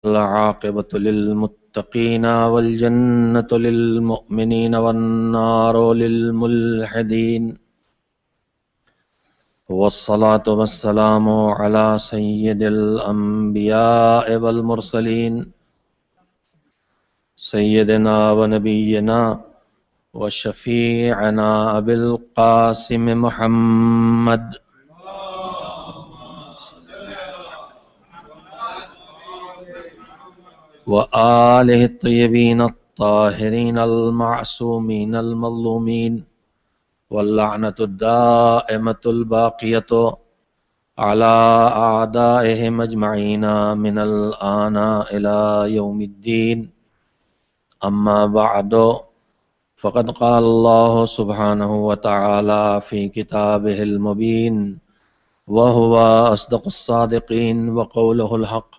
العاقبة للمتقين والجنة للمؤمنين والنار للملحدين والصلاة والسلام على سيد الأنبياء والمرسلين سيدنا ونبينا وشفيعنا أبي القاسم محمد وآله الطيبين الطاهرين المعصومين المظلومين واللعنة الدائمة الباقية على أعدائهم أجمعين من الآن إلى يوم الدين. أما بعد فقد قال الله سبحانه وتعالى في كتابه المبين وهو أصدق الصادقين وقوله الحق.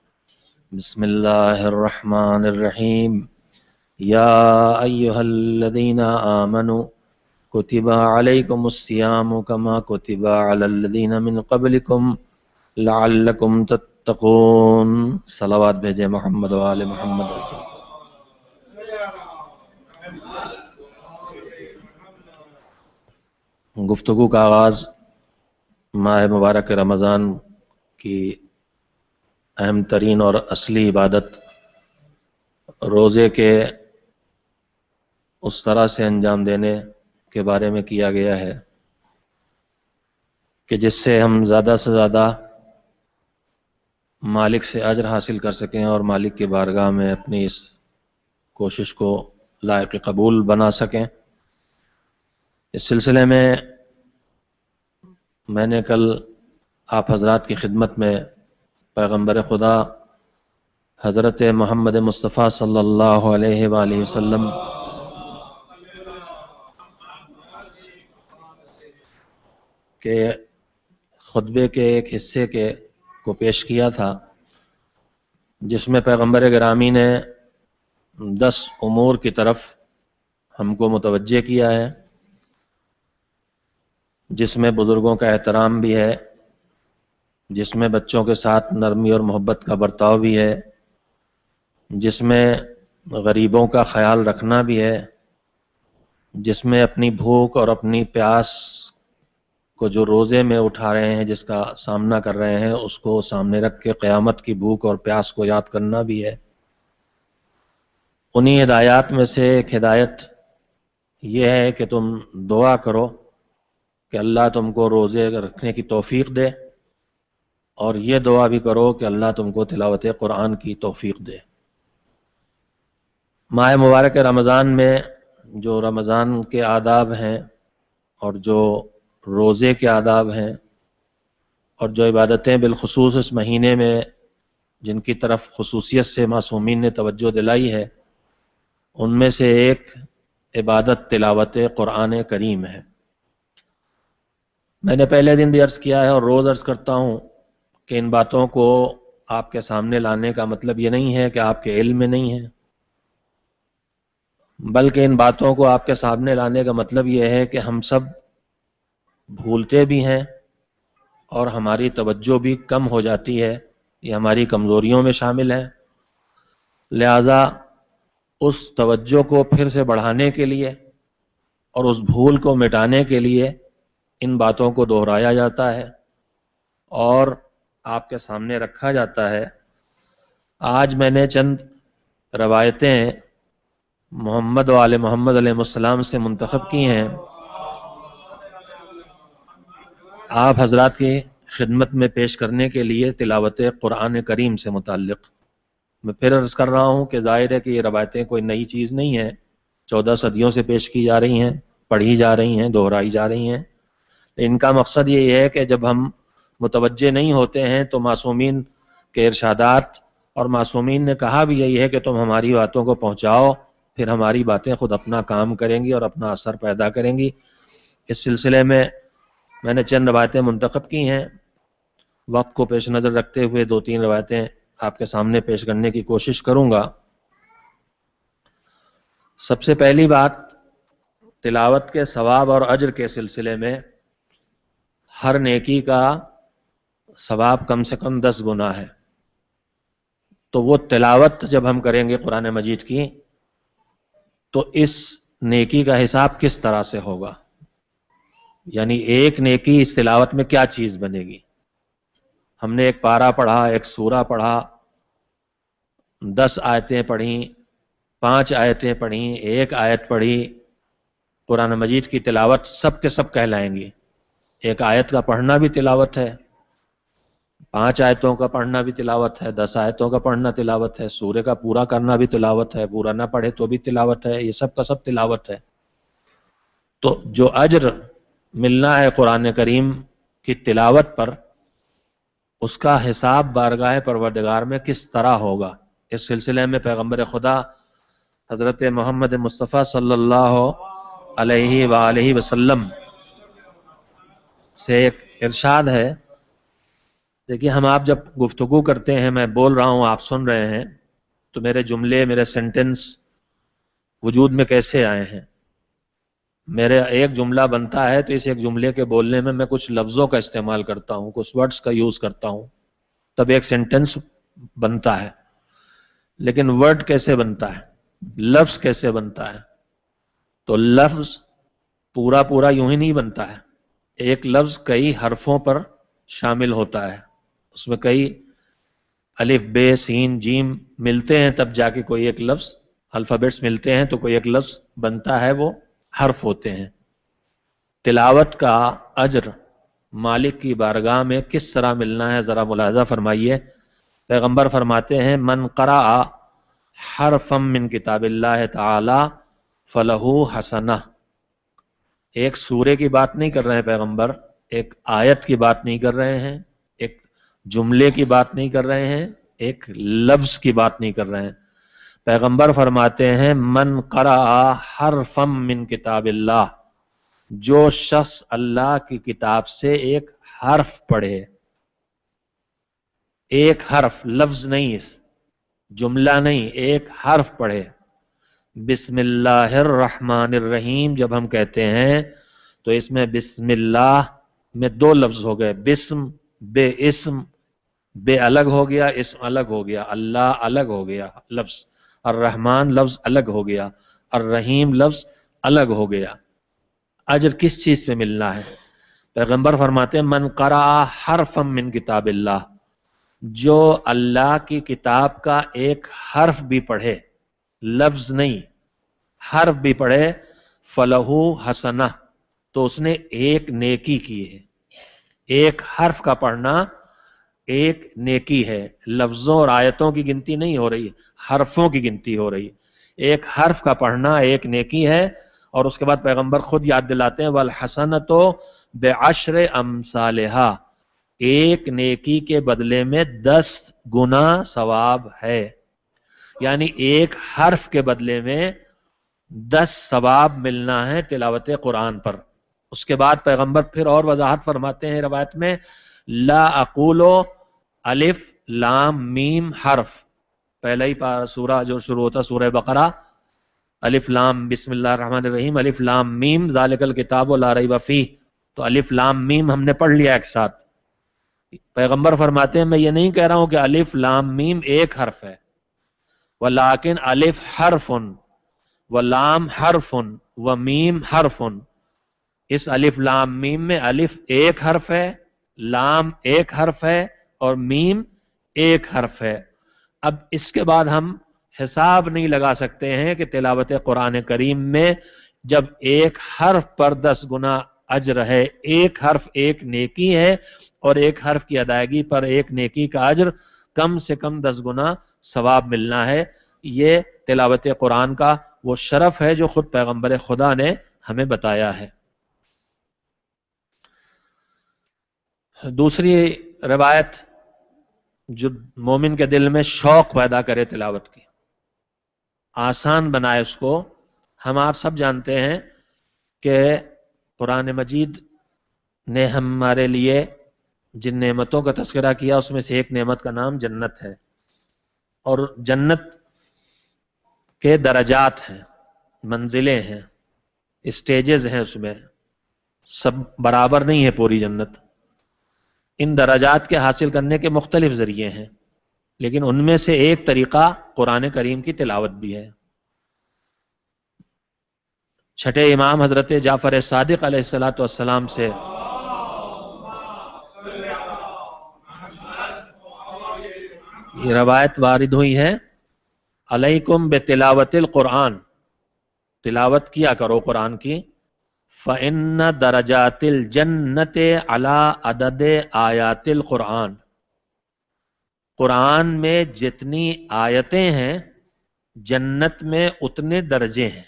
بسم الله الرحمن الرحيم. يا أيها الذين آمنوا كتب عليكم الصيام كما كتب على الذين من قبلكم لعلكم تتقون. صلوات بھیجے محمد و آل محمد. گفتگو کا آغاز ماہ مبارک رمضان کی اہم ترین اور اصلی عبادت روزے کے اس طرح سے انجام دینے کے بارے میں کیا گیا ہے کہ جس سے ہم زیادہ سے زیادہ مالک سے اجر حاصل کر سکیں اور مالک کی بارگاہ میں اپنی اس کوشش کو لائق قبول بنا سکیں. اس سلسلے میں نے کل آپ حضرات کی خدمت میں پیغمبر خدا حضرت محمد مصطفیٰ صلی اللہ علیہ وآلہ وسلم کے خطبے کے ایک حصے کو پیش کیا تھا جس میں پیغمبر گرامی نے 10 امور کی طرف ہم کو متوجہ کیا ہے، جس میں بزرگوں کا احترام بھی ہے، جس میں بچوں کے ساتھ نرمی اور محبت کا برتاؤ بھی ہے، جس میں غریبوں کا خیال رکھنا بھی ہے، جس میں اپنی بھوک اور اپنی پیاس کو جو روزے میں اٹھا رہے ہیں، جس کا سامنا کر رہے ہیں، اس کو سامنے رکھ کے قیامت کی بھوک اور پیاس کو یاد کرنا بھی ہے. انہی ہدایات میں سے ایک ہدایت یہ ہے کہ تم دعا کرو کہ اللہ تم کو روزے رکھنے کی توفیق دے، اور یہ دعا بھی کرو کہ اللہ تم کو تلاوت قرآن کی توفیق دے. ماہ مبارک رمضان میں جو رمضان کے آداب ہیں اور جو روزے کے آداب ہیں اور جو عبادتیں بالخصوص اس مہینے میں جن کی طرف خصوصیت سے معصومین نے توجہ دلائی ہے، ان میں سے ایک عبادت تلاوت قرآن کریم ہے. میں نے پہلے دن بھی عرض کیا ہے اور روز عرض کرتا ہوں کہ ان باتوں کو آپ کے سامنے لانے کا مطلب یہ نہیں ہے کہ آپ کے علم میں نہیں ہے، بلکہ ان باتوں کو آپ کے سامنے لانے کا مطلب یہ ہے کہ ہم سب بھولتے بھی ہیں اور ہماری توجہ بھی کم ہو جاتی ہے، یہ ہماری کمزوریوں میں شامل ہے. لہذا اس توجہ کو پھر سے بڑھانے کے لیے اور اس بھول کو مٹانے کے لیے ان باتوں کو دہرایا جاتا ہے اور آپ کے سامنے رکھا جاتا ہے. آج میں نے چند روایتیں محمد و آل محمد علیہ السلام سے منتخب کی ہیں آپ حضرات کی خدمت میں پیش کرنے کے لیے تلاوت قرآن کریم سے متعلق. میں پھر عرض کر رہا ہوں کہ ظاہر ہے کہ یہ روایتیں کوئی نئی چیز نہیں ہیں، 14 صدیوں سے پیش کی جا رہی ہیں، پڑھی جا رہی ہیں، دہرائی جا رہی ہیں. ان کا مقصد یہ ہے کہ جب ہم متوجہ نہیں ہوتے ہیں تو معصومین کے ارشادات، اور معصومین نے کہا بھی یہی ہے کہ تم ہماری باتوں کو پہنچاؤ، پھر ہماری باتیں خود اپنا کام کریں گی اور اپنا اثر پیدا کریں گی. اس سلسلے میں نے چند روایتیں منتخب کی ہیں. وقت کو پیش نظر رکھتے ہوئے 2-3 روایتیں آپ کے سامنے پیش کرنے کی کوشش کروں گا. سب سے پہلی بات، تلاوت کے ثواب اور اجر کے سلسلے میں ہر نیکی کا ثواب کم سے کم 10 گنا ہے. تو وہ تلاوت جب ہم کریں گے قرآن مجید کی تو اس نیکی کا حساب کس طرح سے ہوگا، یعنی ایک نیکی اس تلاوت میں کیا چیز بنے گی. ہم نے ایک پارہ پڑھا، ایک سورہ پڑھا، 10 آیتیں پڑھیں، 5 آیتیں پڑھیں، 1 آیت پڑھی، قرآن مجید کی تلاوت سب کے سب کہلائیں گی. ایک آیت کا پڑھنا بھی تلاوت ہے، 5 آیتوں کا پڑھنا بھی تلاوت ہے، 10 آیتوں کا پڑھنا تلاوت ہے، سورہ کا پورا کرنا بھی تلاوت ہے، پورا نہ پڑھے تو بھی تلاوت ہے، یہ سب کا سب تلاوت ہے. تو جو اجر ملنا ہے قرآن کریم کی تلاوت پر، اس کا حساب بارگاہ پروردگار میں کس طرح ہوگا. اس سلسلے میں پیغمبر خدا حضرت محمد مصطفیٰ صلی اللہ علیہ وآلہ وسلم سے ایک ارشاد ہے. دیکھیے ہم آپ جب گفتگو کرتے ہیں، میں بول رہا ہوں آپ سن رہے ہیں، تو میرے جملے، میرے سینٹنس وجود میں کیسے آئے ہیں. میرے ایک جملہ بنتا ہے تو اس ایک جملے کے بولنے میں کچھ لفظوں کا استعمال کرتا ہوں، کچھ ورڈز کا یوز کرتا ہوں، تب ایک سینٹنس بنتا ہے. لیکن ورڈ کیسے بنتا ہے، لفظ کیسے بنتا ہے؟ تو لفظ پورا پورا یوں ہی نہیں بنتا ہے. ایک لفظ کئی حرفوں پر شامل ہوتا ہے، اس میں کئی الف بے سین جیم ملتے ہیں تب جا کے کوئی ایک لفظ، الفابیٹس ملتے ہیں تو کوئی ایک لفظ بنتا ہے، وہ حرف ہوتے ہیں. تلاوت کا اجر مالک کی بارگاہ میں کس طرح ملنا ہے ذرا ملاحظہ فرمائیے. پیغمبر فرماتے ہیں من قرأ حرفا من کتاب اللہ تعالی فلہ حسنہ. ایک سورے کی بات نہیں کر رہے ہیں پیغمبر، ایک آیت کی بات نہیں کر رہے ہیں، ایک جملے کی بات نہیں کر رہے ہیں، ایک لفظ کی بات نہیں کر رہے ہیں. پیغمبر فرماتے ہیں من قرأ حرفا من کتاب اللہ، جو شخص اللہ کی کتاب سے ایک حرف پڑھے، ایک حرف، لفظ نہیں، جملہ نہیں، ایک حرف پڑھے. بسم اللہ الرحمن الرحیم جب ہم کہتے ہیں تو اس میں بسم اللہ میں 2 لفظ ہو گئے، بسم بے اسم، بے الگ ہو گیا، اسم الگ ہو گیا، اللہ الگ ہو گیا لفظ، الرحمن لفظ الگ ہو گیا، الرحیم لفظ الگ ہو گیا. اجر کس چیز پہ ملنا ہے؟ پیغمبر فرماتے ہیں من قرأ حرفا من کتاب اللہ، جو اللہ کی کتاب کا ایک حرف بھی پڑھے، لفظ نہیں، حرف بھی پڑھے، فلہ حسنہ، تو اس نے ایک نیکی کی ہے. ایک حرف کا پڑھنا ایک نیکی ہے. لفظوں اور آیتوں کی گنتی نہیں ہو رہی، حرفوں کی گنتی ہو رہی. ایک حرف کا پڑھنا ایک نیکی ہے. اور اس کے بعد پیغمبر خود یاد دلاتے ہیں والحسنۃ بعشر امثالہا، ایک نیکی کے بدلے میں 10 گنا ثواب ہے. یعنی ایک حرف کے بدلے میں 10 ثواب ملنا ہے تلاوت قرآن پر. اس کے بعد پیغمبر پھر اور وضاحت فرماتے ہیں روایت میں لا اقول الف لام میم حرف. پہلا ہی سورہ جو شروع ہوتا سورہ بقرہ، الف لام بسم اللہ الرحمن الرحیم، الف لام میم ذالک الکتاب لا ریب فیہ، تو الف لام میم ہم نے پڑھ لیا ایک ساتھ. پیغمبر فرماتے ہیں میں یہ نہیں کہہ رہا ہوں کہ الف لام میم ایک حرف ہے، ولیکن الف حرف ولام حرف ومیم حرف. اس الف لام میم میں الف ایک حرف ہے، لام ایک حرف ہے اور میم ایک حرف ہے. اب اس کے بعد ہم حساب نہیں لگا سکتے ہیں کہ تلاوت قرآن کریم میں جب ایک حرف پر 10 گنا اجر ہے، ایک حرف ایک نیکی ہے، اور ایک حرف کی ادائیگی پر ایک نیکی کا اجر کم سے کم 10 گنا ثواب ملنا ہے. یہ تلاوت قرآن کا وہ شرف ہے جو خود پیغمبر خدا نے ہمیں بتایا ہے. دوسری روایت جو مومن کے دل میں شوق پیدا کرے تلاوت کی، آسان بنائے اس کو. ہم آپ سب جانتے ہیں کہ قرآن مجید نے ہمارے لیے جن نعمتوں کا تذکرہ کیا اس میں سے ایک نعمت کا نام جنت ہے. اور جنت کے درجات ہیں، منزلیں ہیں، اسٹیجز ہیں، اس میں سب برابر نہیں ہے پوری جنت. ان درجات کے حاصل کرنے کے مختلف ذریعے ہیں. لیکن ان میں سے ایک طریقہ قرآن کریم کی تلاوت بھی ہے۔ چھٹے امام حضرت جعفر صادق علیہ الصلوۃ والسلام سے یہ روایت وارد ہوئی ہے، علیکم بتلاوت القرآن، تلاوت کیا کرو قرآن کی، فإن درجات الجنت علی عدد آیات القرآن، قرآن میں جتنی آیتیں ہیں جنت میں اتنے درجے ہیں،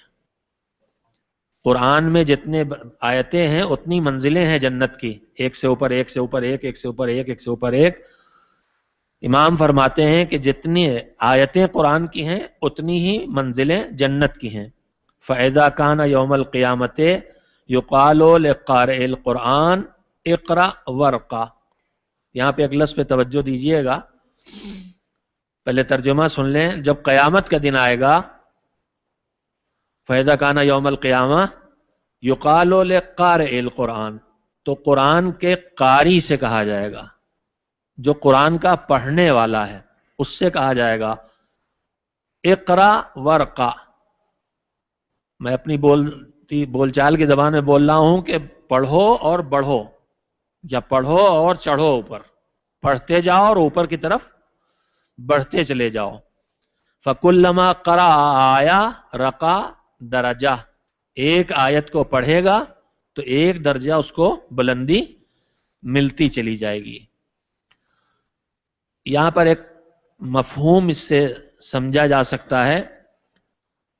قرآن میں جتنے آیتیں ہیں اتنی منزلیں ہیں جنت کی، ایک سے اوپر ایک سے اوپر ایک، ایک سے اوپر ایک، ایک سے اوپر ایک۔ امام فرماتے ہیں کہ جتنی آیتیں قرآن کی ہیں اتنی ہی منزلیں جنت کی ہیں۔ فَإِذَا كَانَ يَوْمَ الْقِيَامَةِ يُقَالُ لِقَارِئِ الْقُرْآنِ اقرأ وَارْقَ۔ یہاں پہ ایک لفظ پہ توجہ دیجئے گا، پہلے ترجمہ سن لیں۔ جب قیامت کا دن آئے گا، فَإِذَا كَانَ يَوْمَ الْقِيَامَةِ يُقَالُ لِقَارِئِ الْقُرْآنِ، تو قرآن کے قاری سے کہا جائے گا، جو قرآن کا پڑھنے والا ہے اس سے کہا جائے گا اقرا ورقا۔ میں اپنی بول چال کی زبان میں بول رہا ہوں کہ پڑھو اور بڑھو، یا پڑھو اور چڑھو اوپر، پڑھتے جاؤ اور اوپر کی طرف بڑھتے چلے جاؤ۔ فَكُلَّمَا قَرَأَ آیَةً رَقَا درجہ، ایک آیت کو پڑھے گا تو ایک درجہ اس کو بلندی ملتی چلی جائے گی۔ یہاں پر ایک مفہوم اس سے سمجھا جا سکتا ہے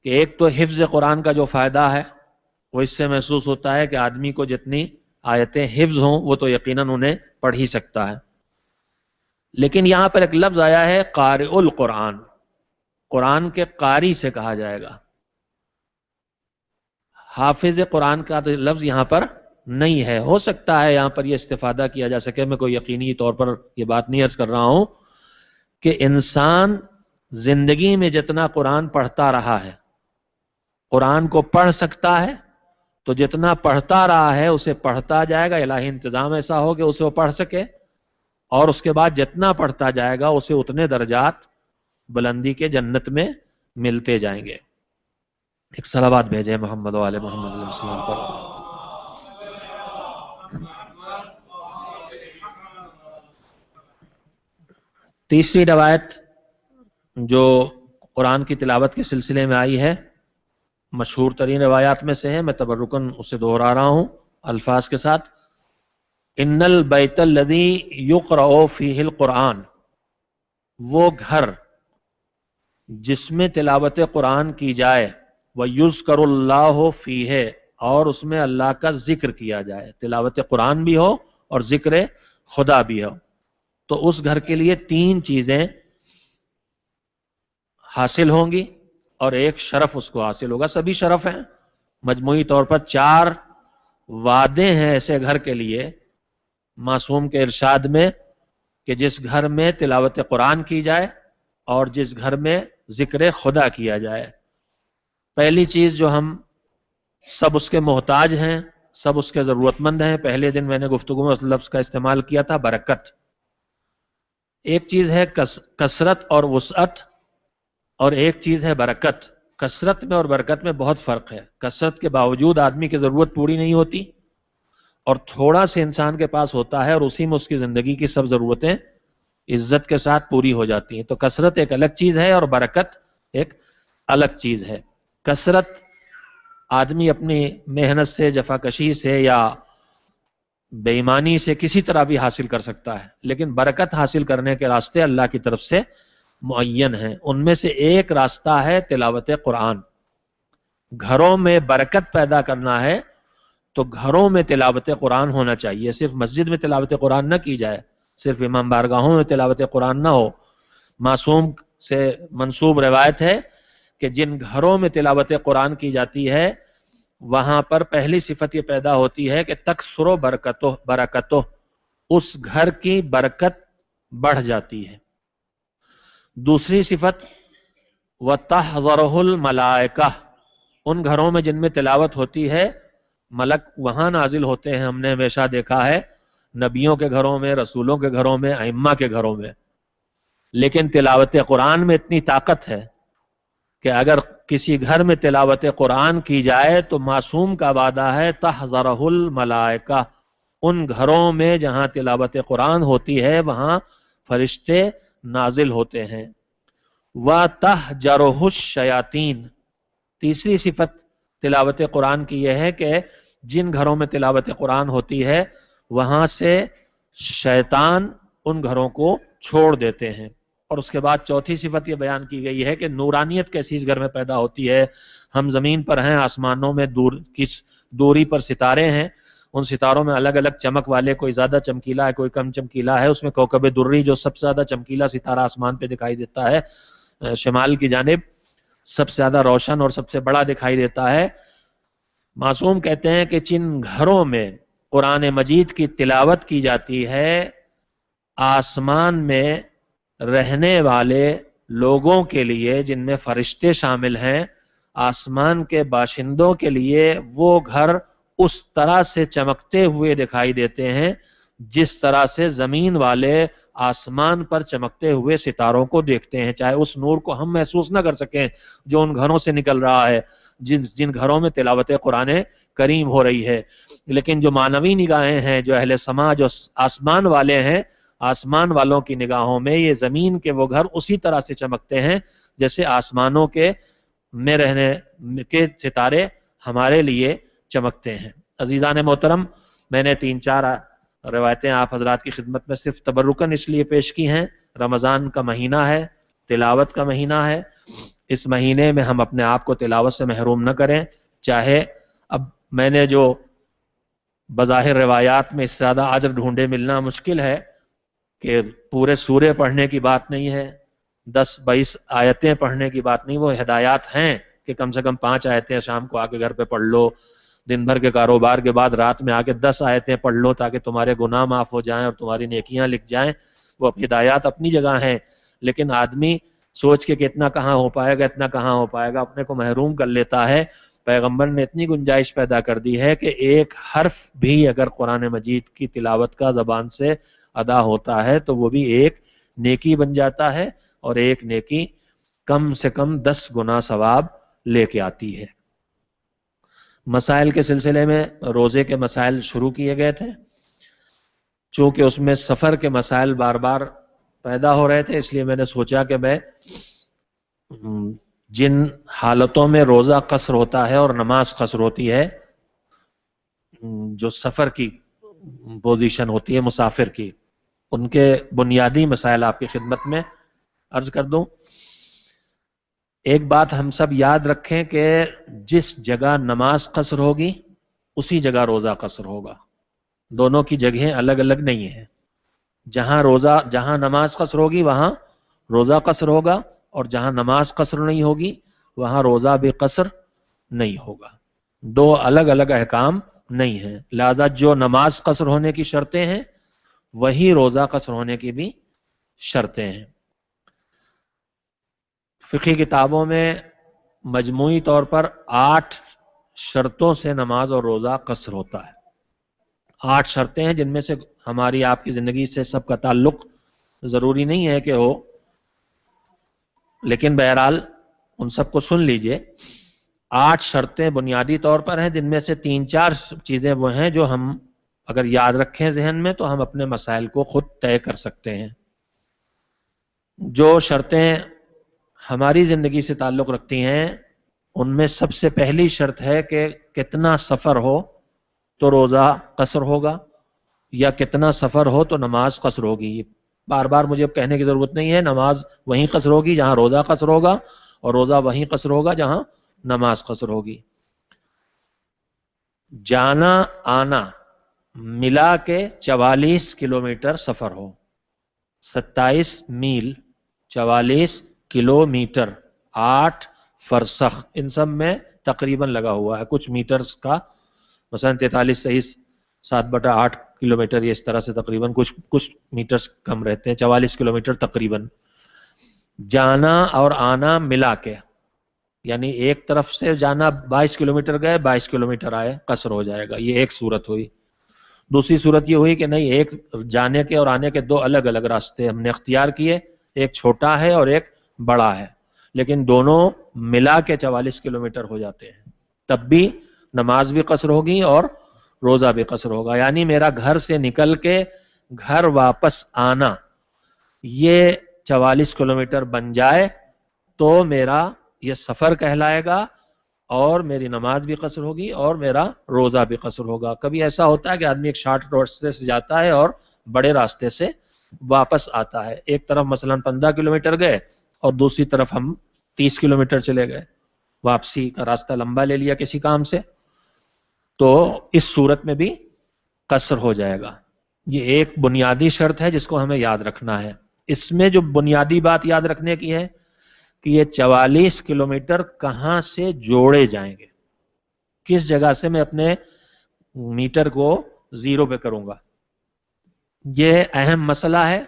کہ ایک تو حفظ قرآن کا جو فائدہ ہے وہ اس سے محسوس ہوتا ہے کہ آدمی کو جتنی آیتیں حفظ ہوں وہ تو یقیناً انہیں پڑھ ہی سکتا ہے، لیکن یہاں پر ایک لفظ آیا ہے قارئ القرآن، قرآن کے قاری سے کہا جائے گا۔ حافظ قرآن کا لفظ یہاں پر نہیں ہے، ہو سکتا ہے یہاں پر یہ استفادہ کیا جا سکے، میں کوئی یقینی طور پر یہ بات نہیں عرض کر رہا ہوں کہ انسان زندگی میں جتنا قرآن پڑھتا رہا ہے، قرآن کو پڑھ سکتا ہے تو جتنا پڑھتا رہا ہے اسے پڑھتا جائے گا، الہی انتظام ایسا ہو کہ اسے وہ پڑھ سکے، اور اس کے بعد جتنا پڑھتا جائے گا اسے اتنے درجات بلندی کے جنت میں ملتے جائیں گے۔ ایک صلوات بھیجے محمد و آل محمد علیہ السلام پر۔ تیسری روایت جو قرآن کی تلاوت کے سلسلے میں آئی ہے، مشہور ترین روایات میں سے ہے، میں تبرکاً اسے دہرا رہا ہوں الفاظ کے ساتھ۔ ان البیت الذی یقرأ فیہ القرآن، وہ گھر جس میں تلاوت قرآن کی جائے، وَيُذْكَرُ اللَّهُ فِيهِ، اور اس میں اللہ کا ذکر کیا جائے، تلاوت قرآن بھی ہو اور ذکر خدا بھی ہو، تو اس گھر کے لیے تین چیزیں حاصل ہوں گی اور ایک شرف اس کو حاصل ہوگا۔ سبھی شرف ہیں، مجموعی طور پر چار وعدے ہیں ایسے گھر کے لیے معصوم کے ارشاد میں کہ جس گھر میں تلاوت قرآن کی جائے اور جس گھر میں ذکر خدا کیا جائے۔ پہلی چیز جو ہم سب اس کے محتاج ہیں، سب اس کے ضرورت مند ہیں، پہلے دن میں نے گفتگو میں اس لفظ کا استعمال کیا تھا، برکت۔ ایک چیز ہے کثرت اور وسعت، اور ایک چیز ہے برکت۔ کثرت میں اور برکت میں بہت فرق ہے، کثرت کے باوجود آدمی کی ضرورت پوری نہیں ہوتی، اور تھوڑا سے انسان کے پاس ہوتا ہے اور اسی میں اس کی زندگی کی سب ضرورتیں عزت کے ساتھ پوری ہو جاتی ہیں۔ تو کثرت ایک الگ چیز ہے اور برکت ایک الگ چیز ہے۔ کثرت آدمی اپنی محنت سے، جفاکشی سے یا بے ایمانی سے کسی طرح بھی حاصل کر سکتا ہے، لیکن برکت حاصل کرنے کے راستے اللہ کی طرف سے معین ہیں۔ ان میں سے ایک راستہ ہے تلاوت قرآن۔ گھروں میں برکت پیدا کرنا ہے تو گھروں میں تلاوت قرآن ہونا چاہیے، صرف مسجد میں تلاوت قرآن نہ کی جائے، صرف امام بارگاہوں میں تلاوت قرآن نہ ہو۔ معصوم سے منسوب روایت ہے کہ جن گھروں میں تلاوت قرآن کی جاتی ہے وہاں پر پہلی صفت یہ پیدا ہوتی ہے کہ تکثر برکتہ، اس گھر کی برکت بڑھ جاتی ہے۔ دوسری صفت وَتَحْضَرُهُ الْمَلَائِكَةُ، ان گھروں میں جن میں تلاوت ہوتی ہے ملک وہاں نازل ہوتے ہیں، ہم نے ہمیشہ دیکھا ہے نبیوں کے گھروں میں، رسولوں کے گھروں میں، ائمہ کے گھروں میں۔ لیکن تلاوت قرآن میں اتنی طاقت ہے کہ اگر کسی گھر میں تلاوت قرآن کی جائے تو معصوم کا وعدہ ہے تحضرہ الملائکہ، ان گھروں میں جہاں تلاوت قرآن ہوتی ہے وہاں فرشتے نازل ہوتے ہیں۔ وَتَحْجَرُهُ الشَّيَاطِينُ، تیسری صفت تلاوت قرآن کی یہ ہے کہ جن گھروں میں تلاوت قرآن ہوتی ہے وہاں سے شیطان ان گھروں کو چھوڑ دیتے ہیں۔ اور اس کے بعد چوتھی صفت یہ بیان کی گئی ہے کہ نورانیت کیسی اس گھر میں پیدا ہوتی ہے۔ ہم زمین پر ہیں، آسمانوں میں کس دوری پر ستارے ہیں، ان ستاروں میں الگ الگ چمک والے، کوئی زیادہ چمکیلا ہے کوئی کم چمکیلا ہے۔ اس میں کوکب دری جو سب سے زیادہ چمکیلا ستارہ آسمان پہ دکھائی دیتا ہے شمال کی جانب، سب سے زیادہ روشن اور سب سے بڑا دکھائی دیتا ہے۔ معصوم کہتے ہیں کہ جن گھروں میں قرآن مجید کی تلاوت کی جاتی ہے آسمان میں رہنے والے لوگوں کے لیے، جن میں فرشتے شامل ہیں، آسمان کے باشندوں کے لیے وہ گھر اس طرح سے چمکتے ہوئے دکھائی دیتے ہیں جس طرح سے زمین والے آسمان پر چمکتے ہوئے ستاروں کو دیکھتے ہیں، چاہے اس نور کو ہم محسوس نہ کر سکیں جو ان گھروں سے نکل رہا ہے جن گھروں میں تلاوت قرآن کریم ہو رہی ہے۔ لیکن جو معنوی نگاہیں ہیں، جو اہل سما، جو آسمان والے ہیں، آسمان والوں کی نگاہوں میں یہ زمین کے وہ گھر اسی طرح سے چمکتے ہیں جیسے آسمانوں کے میں رہنے کے ستارے ہمارے لیے چمکتے ہیں۔ عزیزان محترم، میں نے 3-4 روایتیں آپ حضرات کی خدمت میں صرف تبرکن اس لیے پیش کی ہیں۔ رمضان کا مہینہ ہے، تلاوت کا مہینہ ہے، اس مہینے میں ہم اپنے آپ کو تلاوت سے محروم نہ کریں۔ چاہے اب میں نے جو بظاہر روایات میں اس سے زیادہ اجر ڈھونڈے ملنا مشکل ہے کہ پورے سورے پڑھنے کی بات نہیں ہے، 10-20 آیتیں پڑھنے کی بات نہیں، وہ ہدایات ہیں کہ کم سے کم 5 آیتیں شام کو آ کے گھر پہ پڑھ لو، دن بھر کے کاروبار کے بعد رات میں آ کے 10 آیتیں پڑھ لو تاکہ تمہارے گناہ معاف ہو جائیں اور تمہاری نیکیاں لکھ جائیں۔ وہ ہدایات اپنی جگہ ہیں، لیکن آدمی سوچ کے کہ اتنا کہاں ہو پائے گا، اتنا کہاں ہو پائے گا، اپنے کو محروم کر لیتا ہے۔ پیغمبر نے اتنی گنجائش پیدا کر دی ہے کہ ایک حرف بھی اگر قرآن مجید کی تلاوت کا زبان سے ادا ہوتا ہے تو وہ بھی ایک نیکی بن جاتا ہے، اور ایک نیکی کم سے کم 10 گنا ثواب لے کے آتی ہے۔ مسائل کے سلسلے میں روزے کے مسائل شروع کیے گئے تھے، چونکہ اس میں سفر کے مسائل بار بار پیدا ہو رہے تھے، اس لیے میں نے سوچا کہ میں جن حالتوں میں روزہ قصر ہوتا ہے اور نماز قصر ہوتی ہے، جو سفر کی پوزیشن ہوتی ہے مسافر کی، ان کے بنیادی مسائل آپ کی خدمت میں عرض کر دوں۔ ایک بات ہم سب یاد رکھیں کہ جس جگہ نماز قصر ہوگی اسی جگہ روزہ قصر ہوگا، دونوں کی جگہیں الگ الگ نہیں ہیں۔ جہاں نماز قصر ہوگی وہاں روزہ قصر ہوگا، اور جہاں نماز قصر نہیں ہوگی وہاں روزہ بھی قصر نہیں ہوگا، دو الگ الگ احکام نہیں ہیں۔ لہذا جو نماز قصر ہونے کی شرطیں ہیں وہی روزہ قصر ہونے کی بھی شرطیں ہیں۔ فقہی کتابوں میں مجموعی طور پر 8 شرطوں سے نماز اور روزہ قصر ہوتا ہے۔ 8 شرطیں ہیں جن میں سے ہماری آپ کی زندگی سے سب کا تعلق ضروری نہیں ہے کہ ہو، لیکن بہرحال ان سب کو سن لیجئے۔ 8 شرطیں بنیادی طور پر ہیں، جن میں سے 3-4 چیزیں وہ ہیں جو ہم اگر یاد رکھیں ذہن میں تو ہم اپنے مسائل کو خود طے کر سکتے ہیں۔ جو شرطیں ہماری زندگی سے تعلق رکھتی ہیں ان میں سب سے پہلی شرط ہے کہ کتنا سفر ہو تو روزہ قصر ہوگا، یا کتنا سفر ہو تو نماز قصر ہوگی۔ بار بار مجھے اب کہنے کی ضرورت نہیں ہے، نماز وہیں قصر ہوگی جہاں روزہ قصر ہوگا، اور روزہ وہیں قصر ہوگا جہاں نماز قصر ہوگی۔ جانا آنا ملا کے 44 کلومیٹر سفر ہو، 27 میل، 44 کلومیٹر، 8 فرسخ، ان سب میں تقریباً لگا ہوا ہے کچھ میٹرز کا، مثلا 43 صحیح 7/8 کلومیٹر، یہ اس طرح سے تقریباً کچھ میٹرز کم رہتے ہیں، 44 کلومیٹر تقریباً۔ جانا اور آنا ملا کے، یعنی ایک طرف سے جانا 22 کلومیٹر گئے، 22 کلومیٹر آئے، قصر ہو جائے گا، یہ ایک صورت ہوئی۔ دوسری صورت یہ ہوئی کہ نہیں، ایک جانے کے اور آنے کے 2 الگ الگ راستے ہم نے اختیار کیے، ایک چھوٹا ہے اور ایک بڑا ہے، لیکن دونوں ملا کے 44 کلومیٹر ہو جاتے ہیں، تب بھی نماز بھی قصر ہوگی اور روزہ بھی قصر ہوگا. یعنی میرا گھر سے نکل کے گھر واپس آنا یہ 44 کلومیٹر بن جائے تو میرا یہ سفر کہلائے گا، اور میری نماز بھی قصر ہوگی اور میرا روزہ بھی قصر ہوگا. کبھی ایسا ہوتا ہے کہ آدمی ایک شارٹ راستے سے جاتا ہے اور بڑے راستے سے واپس آتا ہے. ایک طرف مثلا 15 کلومیٹر گئے اور دوسری طرف ہم 30 کلومیٹر چلے گئے، واپسی کا راستہ لمبا لے لیا کسی کام سے، تو اس صورت میں بھی قصر ہو جائے گا. یہ ایک بنیادی شرط ہے جس کو ہمیں یاد رکھنا ہے. اس میں جو بنیادی بات یاد رکھنے کی ہے کہ یہ 44 کلومیٹر کہاں سے جوڑے جائیں گے، کس جگہ سے میں اپنے میٹر کو زیرو پہ کروں گا. یہ اہم مسئلہ ہے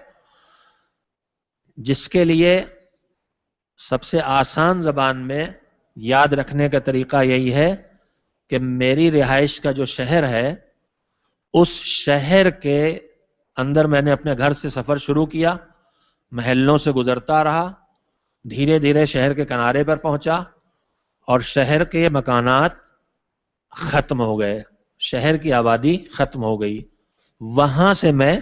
جس کے لیے سب سے آسان زبان میں یاد رکھنے کا طریقہ یہی ہے کہ میری رہائش کا جو شہر ہے اس شہر کے اندر میں نے اپنے گھر سے سفر شروع کیا، محلوں سے گزرتا رہا، دھیرے دھیرے شہر کے کنارے پر پہنچا اور شہر کے مکانات ختم ہو گئے، شہر کی آبادی ختم ہو گئی. وہاں سے میں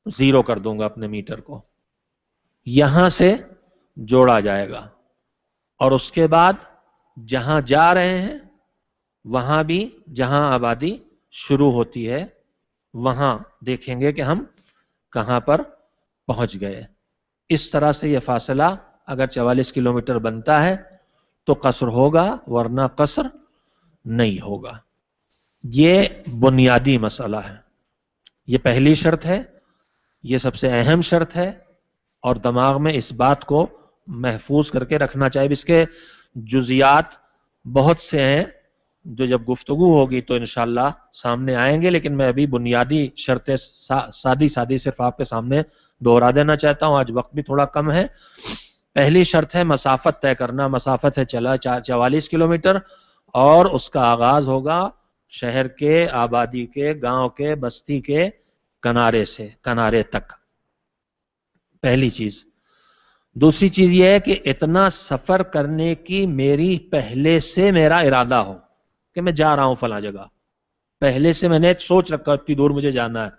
زیرو کر دوں گا اپنے میٹر کو، یہاں سے جوڑا جائے گا، اور اس کے بعد جہاں جا رہے ہیں وہاں بھی جہاں آبادی شروع ہوتی ہے وہاں دیکھیں گے کہ ہم کہاں پر پہنچ گئے. اس طرح سے یہ فاصلہ اگر 44 کلومیٹر بنتا ہے تو قصر ہوگا، ورنہ قصر نہیں ہوگا. یہ بنیادی مسئلہ ہے، یہ پہلی شرط ہے، یہ سب سے اہم شرط ہے، اور دماغ میں اس بات کو محفوظ کر کے رکھنا چاہیے. اس کے جزیات بہت سے ہیں جو جب گفتگو ہوگی تو انشاءاللہ سامنے آئیں گے، لیکن میں ابھی بنیادی شرطیں سادی صرف آپ کے سامنے دوہرا دینا چاہتا ہوں. آج وقت بھی تھوڑا کم ہے. پہلی شرط ہے مسافت طے کرنا. مسافت ہے 44 کلومیٹر اور اس کا آغاز ہوگا شہر کے، آبادی کے، گاؤں کے، بستی کے کنارے سے کنارے تک. پہلی چیز. دوسری چیز یہ ہے کہ اتنا سفر کرنے کی میری پہلے سے میرا ارادہ ہو کہ میں جا رہا ہوں فلاں جگہ، پہلے سے میں نے سوچ رکھا اتنی دور مجھے جانا ہے.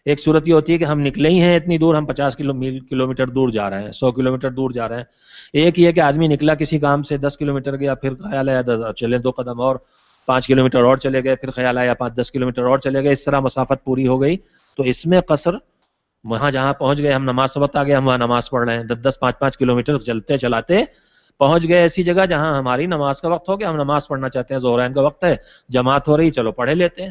ایک صورت یہ ہوتی ہے کہ ہم نکلے ہی ہیں اتنی دور، ہم 50 کلومیٹر دور جا رہے ہیں، 100 کلومیٹر دور جا رہے ہیں. ایک یہ کہ آدمی نکلا کسی کام سے 10 کلومیٹر گیا، پھر خیال آیا چلے 2 قدم اور، 5 کلومیٹر اور چلے گئے، پھر خیال آیا 10 کلومیٹر اور چلے گئے، اس طرح مسافت پوری ہو گئی. تو اس میں قصر، وہاں جہاں پہنچ گئے ہم نماز سے وقت آ گیا، ہم وہاں نماز پڑھ رہے ہیں، 10 5 کلومیٹر چلتے چلاتے پہنچ گئے ایسی جگہ جہاں ہماری نماز کا وقت ہو گیا، ہم نماز پڑھنا چاہتے ہیں، ظہرین کا وقت ہے، جماعت ہو رہی، چلو پڑھے لیتے ہیں.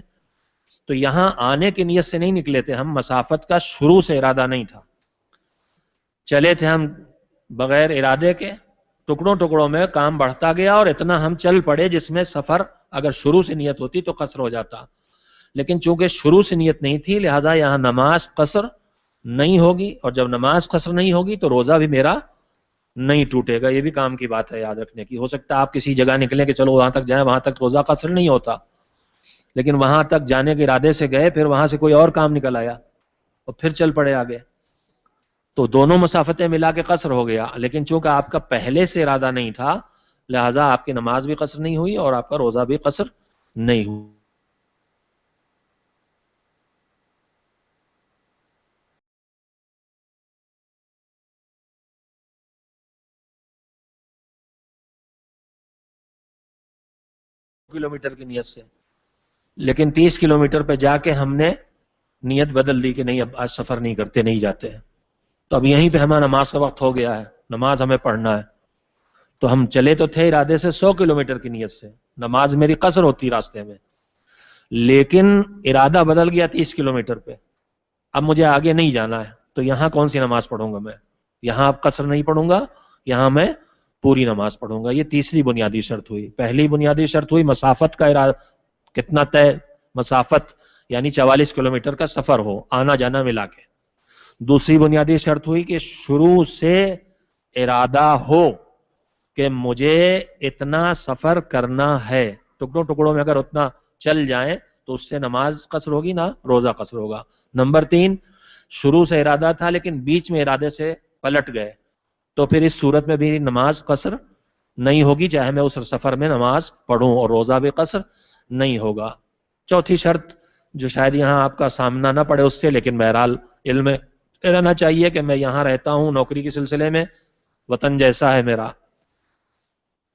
تو یہاں آنے کی نیت سے نہیں نکلے تھے ہم، مسافت کا شروع سے ارادہ نہیں تھا، چلے تھے ہم بغیر ارادے کے، ٹکڑوں ٹکڑوں میں کام بڑھتا گیا اور اتنا ہم چل پڑے جس میں سفر اگر شروع سے نیت ہوتی تو قصر ہو جاتا. لیکن چونکہ شروع سے نیت نہیں تھی لہٰذا یہاں نماز قصر نہیں ہوگی، اور جب نماز قصر نہیں ہوگی تو روزہ بھی میرا نہیں ٹوٹے گا. یہ بھی کام کی بات ہے یاد رکھنے کی. ہو سکتا ہے آپ کسی جگہ نکلیں کہ چلو وہاں تک جائیں، وہاں تک روزہ قصر نہیں ہوتا، لیکن وہاں تک جانے کے ارادے سے گئے، پھر وہاں سے کوئی اور کام نکل آیا اور پھر چل پڑے آگے، تو دونوں مسافتیں ملا کے قصر ہو گیا. لیکن چونکہ آپ کا پہلے سے ارادہ نہیں تھا لہٰذا آپ کی نماز بھی قصر نہیں ہوئی اور آپ کا روزہ بھی قصر نہیں ہوئی. کلومیٹر کی نیت سے، لیکن 30 کلومیٹر پہ جا کے ہم نے نیت بدل دی کہ نہیں اب آج سفر نہیں کرتے، نہیں جاتے ہیں. تو اب یہیں پہ ہمارا نماز کا وقت ہو گیا ہے، نماز ہمیں پڑھنا ہے. تو ہم چلے تو تھے ارادے سے 100 کلومیٹر کی نیت سے، نماز میری قصر ہوتی راستے میں، لیکن ارادہ بدل گیا 30 کلومیٹر پہ. اب مجھے آگے نہیں جانا ہے تو یہاں کون سی نماز پڑھوں گا میں؟ یہاں اب قصر نہیں پڑھوں گا، یہاں میں پوری نماز پڑھوں گا. یہ تیسری بنیادی شرط ہوئی. پہلی بنیادی شرط ہوئی مسافت کا ارادہ، کتنا طے، مسافت یعنی 44 کلومیٹر کا سفر ہو آنا جانا ملا کے. دوسری بنیادی شرط ہوئی کہ شروع سے ارادہ ہو کہ مجھے اتنا سفر کرنا ہے. ٹکڑوں ٹکڑوں میں اگر اتنا چل جائیں تو اس سے نماز قصر ہوگی نہ روزہ قصر ہوگا. نمبر 3، شروع سے ارادہ تھا لیکن بیچ میں ارادے سے پلٹ گئے تو پھر اس صورت میں بھی نماز قصر نہیں ہوگی، چاہے میں اس سفر میں نماز پڑھوں، اور روزہ بھی قصر نہیں ہوگا۔ چوتھی شرط جو شاید یہاں آپ کا سامنا نہ پڑے اس سے، لیکن بہرحال علم رہنا چاہیے کہ میں یہاں رہتا ہوں نوکری کے سلسلے میں، وطن جیسا ہے میرا،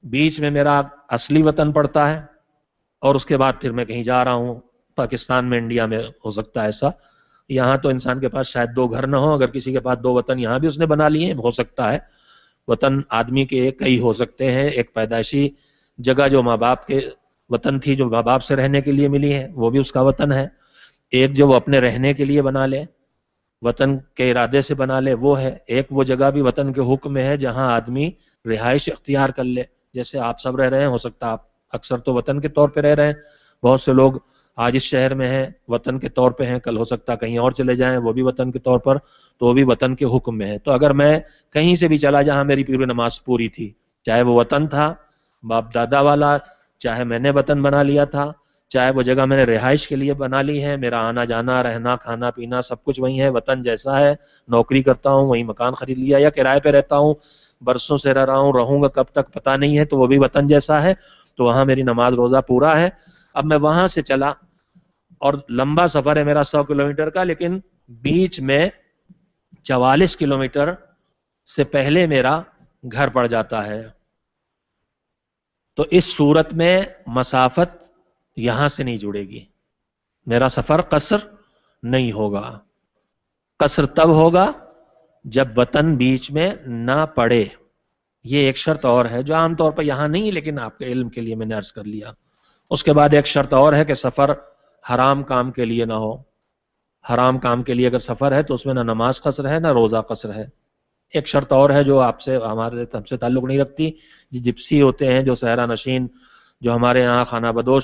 بیچ میں میرا اصلی وطن پڑتا ہے اور اس کے بعد پھر میں کہیں جا رہا ہوں، پاکستان میں، انڈیا میں ہو سکتا ہے ایسا، یہاں تو انسان کے پاس شاید 2 گھر نہ ہو، اگر کسی کے پاس 2 وطن یہاں بھی اس نے بنا لیے ہو سکتا ہے۔ وطن آدمی کے کئی ہو سکتے ہیں، ایک پیدائشی جگہ جو ماں باپ کے وطن تھی، جو ماں باپ سے رہنے کے لیے ملی ہے، وہ بھی اس کا وطن ہے، ایک جو وہ اپنے رہنے کے لیے بنا لے، وطن کے ارادے سے بنا لے، وہ ہے ایک، وہ جگہ بھی وطن کے حکم میں ہے جہاں آدمی رہائش اختیار کر لے، جیسے آپ سب رہ رہے ہیں، ہو سکتا ہے آپ اکثر تو وطن کے طور پہ رہ رہے ہیں، بہت سے لوگ آج اس شہر میں ہیں وطن کے طور پہ ہیں، کل ہو سکتا ہے کہیں اور چلے جائیں وہ بھی وطن کے طور پر، تو وہ بھی وطن کے حکم میں ہے۔ تو اگر میں کہیں سے بھی چلا جہاں میری پوری نماز پوری تھی، چاہے وہ وطن تھا باپ دادا والا، چاہے میں نے وطن بنا لیا تھا، چاہے وہ جگہ میں نے رہائش کے لیے بنا لی ہے، میرا آنا جانا رہنا کھانا پینا سب کچھ وہی ہے، وطن جیسا ہے، نوکری کرتا ہوں وہی مکان خرید لیا یا کرائے پہ رہتا ہوں، برسوں سے رہ رہا ہوں، رہوں گا کب تک پتہ نہیں ہے، تو وہ بھی وطن جیسا ہے، تو وہاں میری نماز روزہ پورا ہے۔ اب میں وہاں سے چلا اور لمبا سفر ہے میرا 100 کلومیٹر کا، لیکن بیچ میں 44 کلومیٹر سے پہلے میرا گھر پڑ جاتا ہے، تو اس صورت میں مسافت یہاں سے نہیں جڑے گی، میرا سفر قصر نہیں ہوگا۔ قصر تب ہوگا جب وطن بیچ میں نہ پڑے، یہ ایک شرط اور ہے جو عام طور پر یہاں نہیں، لیکن آپ کے علم کے لیے میں نے عرض کر لیا۔ اس کے بعد ایک شرط اور ہے کہ سفر حرام کام کے لیے نہ ہو، حرام کام کے لیے اگر سفر ہے تو اس میں نہ نماز قصر ہے نہ روزہ قصر ہے۔ ایک شرط اور ہے جو آپ سے ہم سے تعلق نہیں رکھتی، جپسی ہوتے ہیں جو صحرا نشین جو ہمارے ہاں خانہ بدوش